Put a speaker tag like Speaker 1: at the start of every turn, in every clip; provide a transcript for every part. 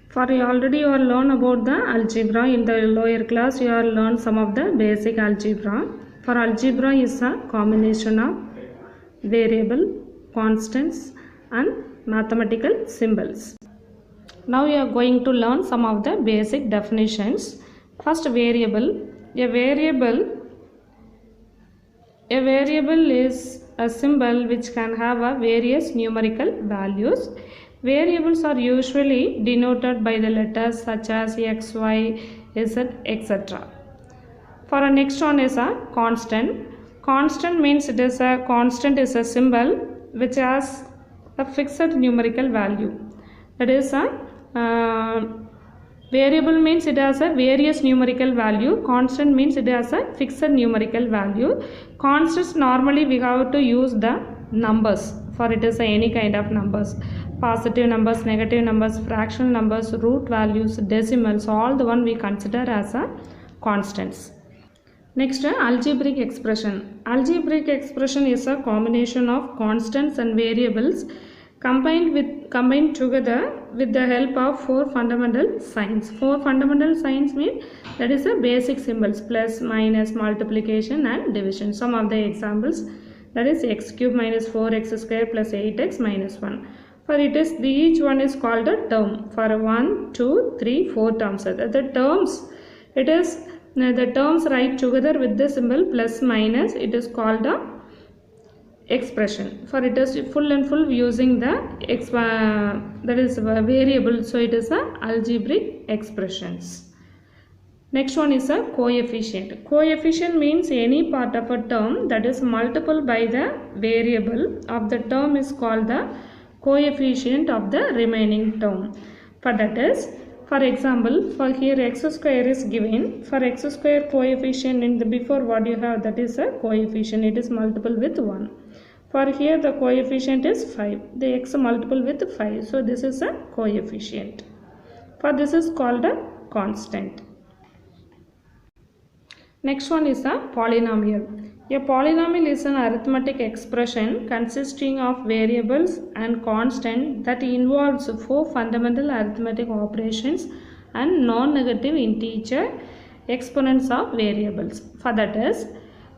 Speaker 1: For already you are learn about the algebra in the lower class. You are learn some of the basic algebra. For algebra is a combination of variable, constants and mathematical symbols. Now you are going to learn some of the basic definitions. First, variable. A variable is a symbol which can have a various numerical values. Variables are usually denoted by the letters such as x, y, z, etc. For our next one is a constant. Constant means it is a constant is a symbol which has a fixed numerical value. That is a variable means it has a various numerical value. Constant means it has a fixed numerical value. Constants normally we have to use the numbers, for it is any kind of numbers. Positive numbers, negative numbers, fractional numbers, root values, decimals, all the one we consider as a constants. Next, algebraic expression. Algebraic expression is a combination of constants and variables combined together with the help of four fundamental signs. Four fundamental signs mean that is a basic symbols: plus, minus, multiplication and division. Some of the examples, that is x cube minus 4x square plus 8x minus 1. For it is each one is called a term. For 1, 2, 3, 4 terms. The terms, it is the terms right together with the symbol plus minus, it is called a expression. For it is full and full using the that is a variable, so it is a algebraic expressions. Next one is a coefficient. Coefficient means any part of a term that is multiple by the variable of the term is called the coefficient of the remaining term. For that is, for example, for here x square is given. For x square coefficient in the before what you have, that is a coefficient, it is multiple with 1. For here the coefficient is 5, the x multiple with 5, so this is a coefficient. For this is called a constant. Next one is a polynomial. A polynomial is an arithmetic expression consisting of variables and constant that involves four fundamental arithmetic operations and non-negative integer exponents of variables. For that is,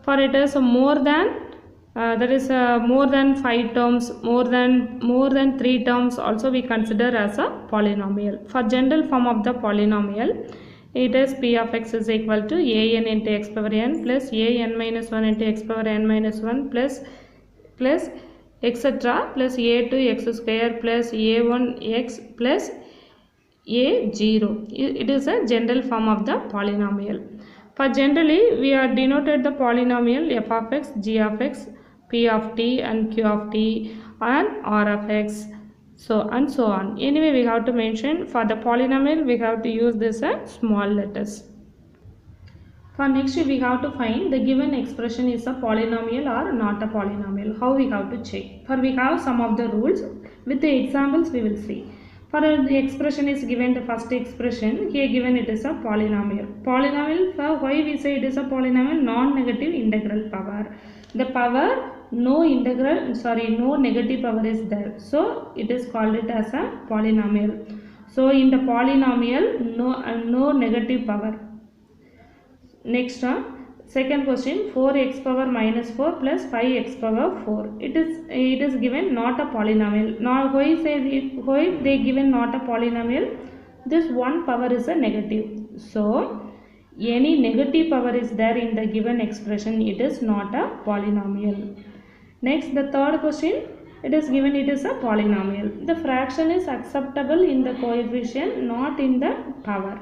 Speaker 1: for it is more than more than 5 terms, more than 3 terms also we consider as a polynomial. For general form of the polynomial, it is p of x is equal to an into x power n plus an minus 1 into x power n minus 1 plus etc. plus a2 x square plus a1x plus a0. It is a general form of the polynomial. For generally, we are denoted the polynomial f of x, g of x, p of t and q of t and r of x. So and so on. Anyway, we have to mention for the polynomial we have to use this small letters. For next we have to find the given expression is a polynomial or not a polynomial. How we have to check? For we have some of the rules. With the examples we will see. For the expression is given, the first expression here given it is a polynomial. Polynomial, for why we say it is a polynomial? Non-negative integral power. The power no negative power is there, so it is called it as a polynomial. So in the polynomial no negative power. Next second question, 4x power minus 4 plus 5x power 4. It is given not a polynomial. Now why they given not a polynomial? This one power is a negative, so any negative power is there in the given expression, it is not a polynomial. Next, the third question, it is given it is a polynomial. The fraction is acceptable in the coefficient, not in the power.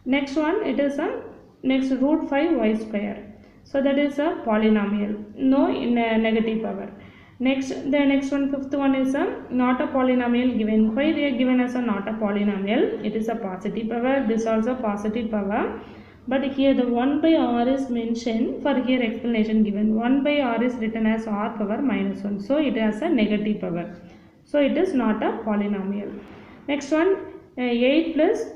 Speaker 1: Next one, it is a next root 5 y square. So that is a polynomial, no in a negative power. Next, the next one, fifth one is a not a polynomial given. Why they are given as a not a polynomial? It is a positive power. This also positive power. But here the 1 by r is mentioned. For here explanation given, 1 by r is written as r power minus 1. So it has a negative power. So it is not a polynomial. Next one, 8 plus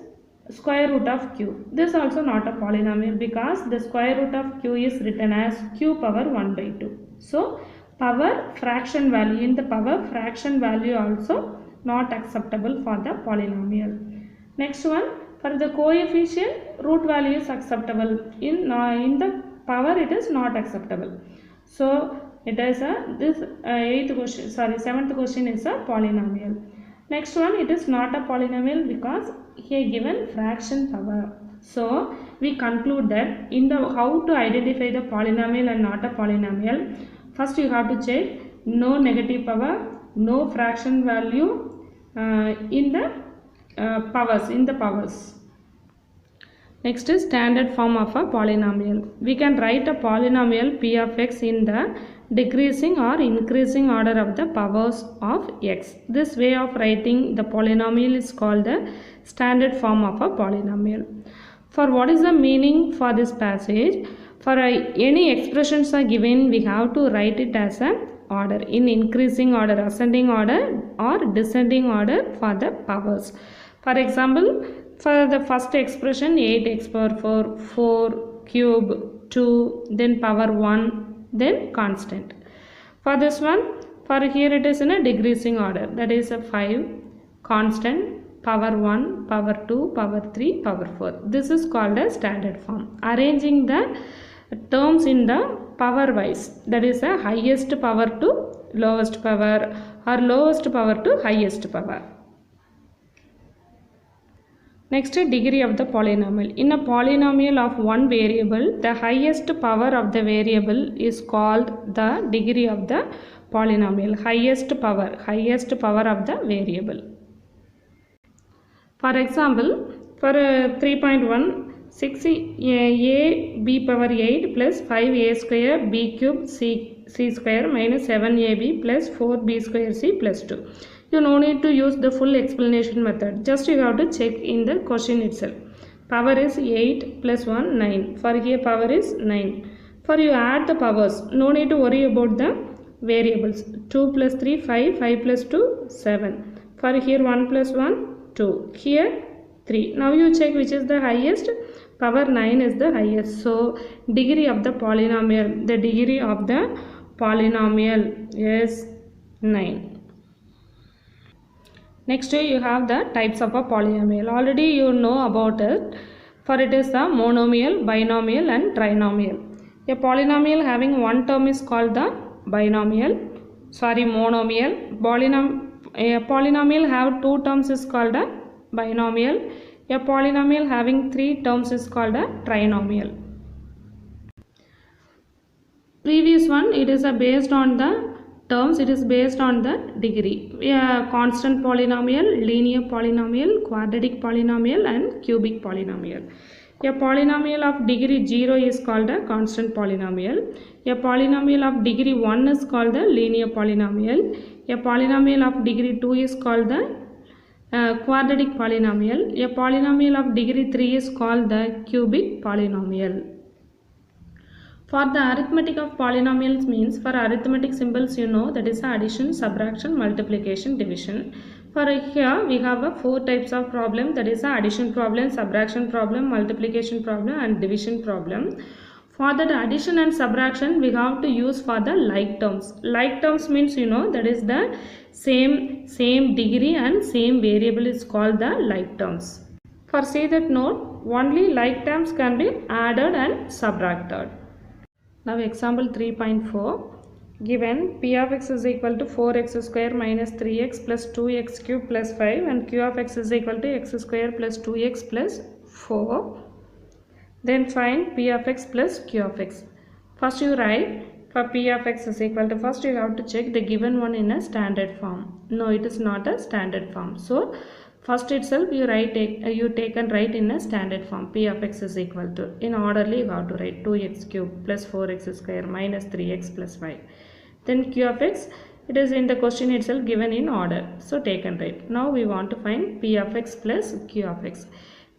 Speaker 1: square root of q. This also not a polynomial because the square root of q is written as q power 1 by 2. So power fraction value, in the power fraction value also not acceptable for the polynomial. Next one, for the coefficient, root value is acceptable. In the power, it is not acceptable. So it is seventh question is a polynomial. Next one, it is not a polynomial because here given fraction power. So we conclude that in the how to identify the polynomial and not a polynomial, first you have to check no negative power, no fraction value in the powers. Next is standard form of a polynomial. We can write a polynomial p of x in the decreasing or increasing order of the powers of x. This way of writing the polynomial is called the standard form of a polynomial. For what is the meaning for this passage? For any expressions are given, we have to write it as a order in increasing order, ascending order or descending order for the powers. For example, for the first expression 8x power 4, 4 cube, 2, then power 1, then constant. For this one, for here it is in a decreasing order, that is a 5, constant, power 1, power 2, power 3, power 4. This is called a standard form. Arranging the terms in the power wise, that is a highest power to lowest power or lowest power to highest power. Next, degree of the polynomial. In a polynomial of one variable, the highest power of the variable is called the degree of the polynomial. Highest power of the variable. For example, for 3.1, 6ab power 8 plus 5a square b cube c square minus 7ab plus 4b square c plus 2. You no need to use the full explanation method. Just you have to check in the question itself. Power is 8 plus 1, 9. For here power is 9. For you add the powers. No need to worry about the variables. 2 plus 3, 5. 5 plus 2, 7. For here 1 plus 1, 2. Here 3. Now you check which is the highest. Power 9 is the highest. So degree of the polynomial. The degree of the polynomial is 9. Next you have the types of a polynomial. Already you know about it. For it is the monomial, binomial and trinomial. A polynomial having one term is called the monomial. A polynomial have two terms is called a binomial. A polynomial having three terms is called a trinomial. Previous one, it is based on the terms, it is based on the degree. Constant polynomial, linear polynomial, quadratic polynomial and cubic polynomial. A polynomial of degree 0 is called a constant polynomial. A polynomial of degree 1 is called the linear polynomial. A polynomial of degree 2 is called the quadratic polynomial. A polynomial of degree 3 is called the cubic polynomial. For the arithmetic of polynomials means, for arithmetic symbols you know, that is addition, subtraction, multiplication, division. For here we have 4 types of problem, that is addition problem, subtraction problem, multiplication problem and division problem. For that addition and subtraction we have to use for the like terms. Like terms means you know, that is the same degree and same variable is called the like terms. For see that note, only like terms can be added and subtracted. Now example 3.4, given p of x is equal to 4x square minus 3x plus 2x cube plus 5 and q of x is equal to x square plus 2x plus 4. Then find p of x plus q of x. First you write, for p of x is equal to, first you have to check the given one in a standard form. No, it is not a standard form. So first itself you take and write in a standard form. P of x is equal to, in orderly you have to write 2x cube plus 4x square minus 3x plus 5. Then q of x, it is in the question itself given in order. So take and write. Now we want to find p of x plus q of x.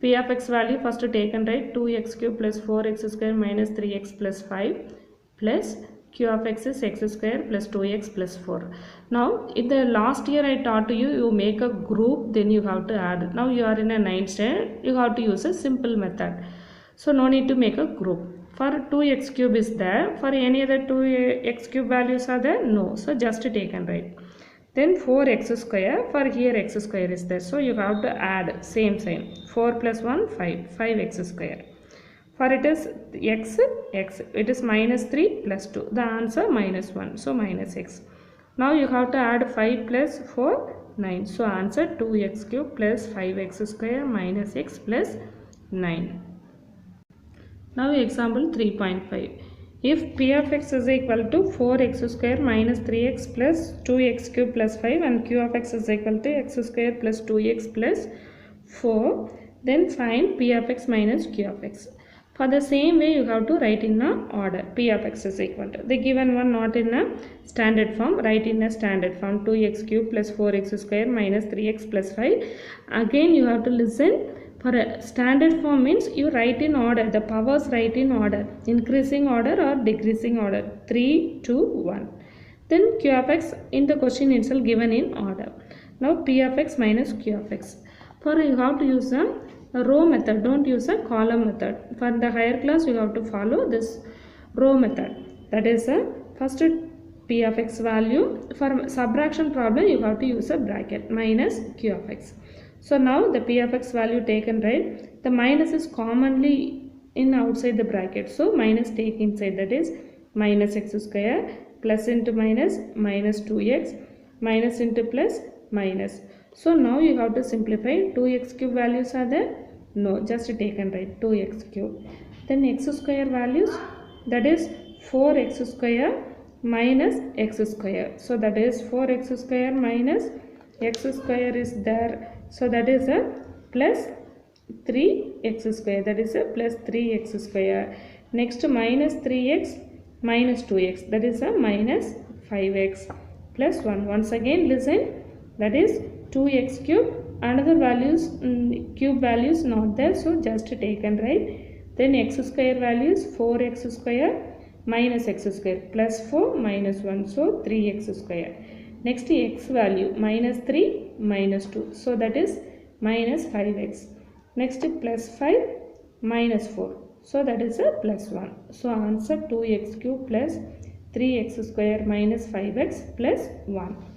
Speaker 1: P of x value first to take and write 2x cube plus 4x square minus 3x plus 5 plus q of x is x square plus 2x plus 4. Now in the last year I taught you, you make a group, then you have to add. Now you are in a 9th standard, you have to use a simple method. So no need to make a group. For 2x cube is there, for any other 2x cube values are there? No. So just take and write. Then 4x square, for here x square is there. So you have to add same sign. 4 plus 1, 5. 5x square. For it is x, it is minus 3 plus 2. The answer minus 1. So minus x. Now you have to add 5 plus 4, 9. So answer 2x cube plus 5x square minus x plus 9. Now example 3.5. If p of x is equal to 4x square minus 3x plus 2x cube plus 5 and q of x is equal to x square plus 2x plus 4, then find p of x minus q of x. For the same way you have to write in a order. P of x is equal to, the given one not in a standard form, write in a standard form, 2x cube plus 4x square minus 3x plus 5. Again you have to listen. For a standard form means you write in order, the powers write in order, increasing order or decreasing order, 3, 2, 1. Then q of x in the question itself given in order. Now p of x minus q of x. For you have to use a row method, don't use a column method. For the higher class you have to follow this row method. That is first p of x value. For subtraction problem you have to use a bracket minus q of x. So now the p of x value taken, right? The minus is commonly in outside the bracket. So minus take inside, that is minus x square, plus into minus, minus 2x, minus into plus, minus. So now you have to simplify. 2x cube values are there? No, just taken, right? 2x cube. Then x square values, that is 4x square minus x square. So that is 4x square minus x square is there. So that is a plus 3x square. That is a plus 3x square. Next minus 3x minus 2x. That is a minus 5x plus 1. Once again listen. That is 2x cube. Another values, cube values not there. So just taken, right? Then x square values 4x square minus x square plus 4 minus 1. So 3x square. Next x value minus 3 minus 2. So that is minus 5x. Next plus 5 minus 4. So that is a plus 1. So answer 2x cube plus 3x square minus 5x plus 1.